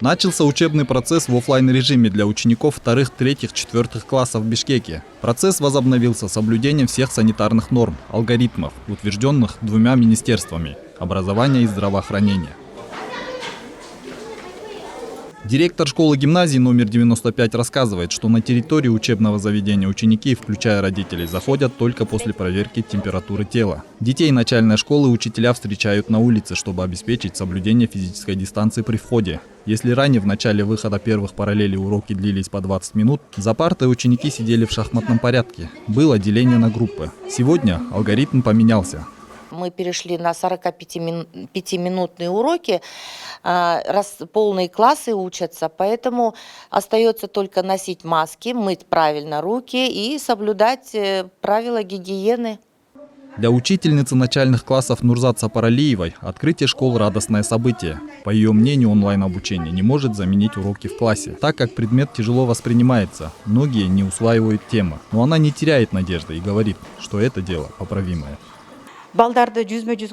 Начался учебный процесс в офлайн-режиме для учеников 2, 3, 4 классов в Бишкеке. Процесс возобновился с соблюдением всех санитарных норм, алгоритмов, утвержденных двумя министерствами – образования и здравоохранения. Директор школы-гимназии номер 95 рассказывает, что на территории учебного заведения ученики, включая родителей, заходят только после проверки температуры тела. Детей начальной школы учителя встречают на улице, чтобы обеспечить соблюдение физической дистанции при входе. Если ранее в начале выхода первых параллелей уроки длились по 20 минут, за партой ученики сидели в шахматном порядке. Было деление на группы. Сегодня алгоритм поменялся. Мы перешли на 45-минутные уроки, раз полные классы учатся, поэтому остается только носить маски, мыть правильно руки и соблюдать правила гигиены. Для учительницы начальных классов Нурзат Сапаралиевой открытие школ – радостное событие. По ее мнению, онлайн-обучение не может заменить уроки в классе, так как предмет тяжело воспринимается, многие не усваивают темы. Но она не теряет надежды и говорит, что это дело поправимое.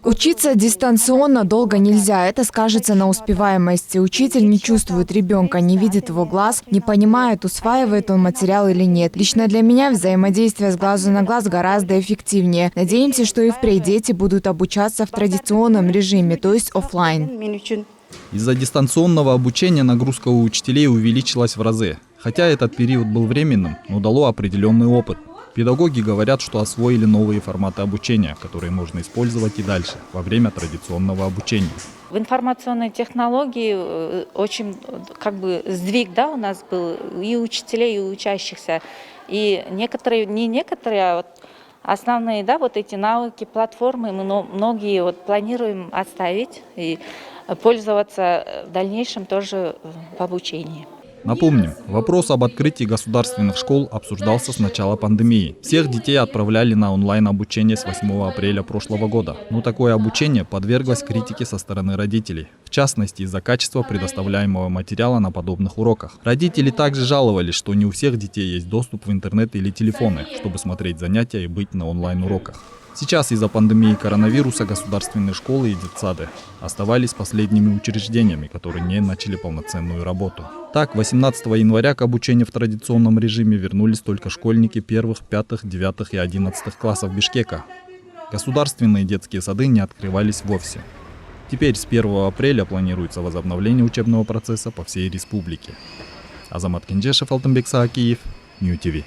Учиться дистанционно долго нельзя, это скажется на успеваемости. Учитель не чувствует ребенка, не видит его глаз, не понимает, усваивает он материал или нет. Лично для меня взаимодействие с глазу на глаз гораздо эффективнее. Надеемся, что и впредь дети будут обучаться в традиционном режиме, то есть офлайн. Из-за дистанционного обучения нагрузка у учителей увеличилась в разы. Хотя этот период был временным, но дало определенный опыт. Педагоги говорят, что освоили новые форматы обучения, которые можно использовать и дальше, во время традиционного обучения. В информационной технологии очень сдвиг у нас был и учителей, и учащихся. И основные эти навыки, платформы мы многие планируем оставить и пользоваться в дальнейшем тоже в обучении. Напомним, вопрос об открытии государственных школ обсуждался с начала пандемии. Всех детей отправляли на онлайн-обучение с 8 апреля прошлого года. Но такое обучение подверглось критике со стороны родителей. В частности, из-за качества предоставляемого материала на подобных уроках. Родители также жаловались, что не у всех детей есть доступ в интернет или телефоны, чтобы смотреть занятия и быть на онлайн-уроках. Сейчас из-за пандемии коронавируса государственные школы и детсады оставались последними учреждениями, которые не начали полноценную работу. Так, 18 января к обучению в традиционном режиме вернулись только школьники 1, 5, 9 и 11 классов Бишкека. Государственные детские сады не открывались вовсе. Теперь с 1 апреля планируется возобновление учебного процесса по всей республике. Азамат Кенджешев, Алтынбек Саакиев, Нью ТВ.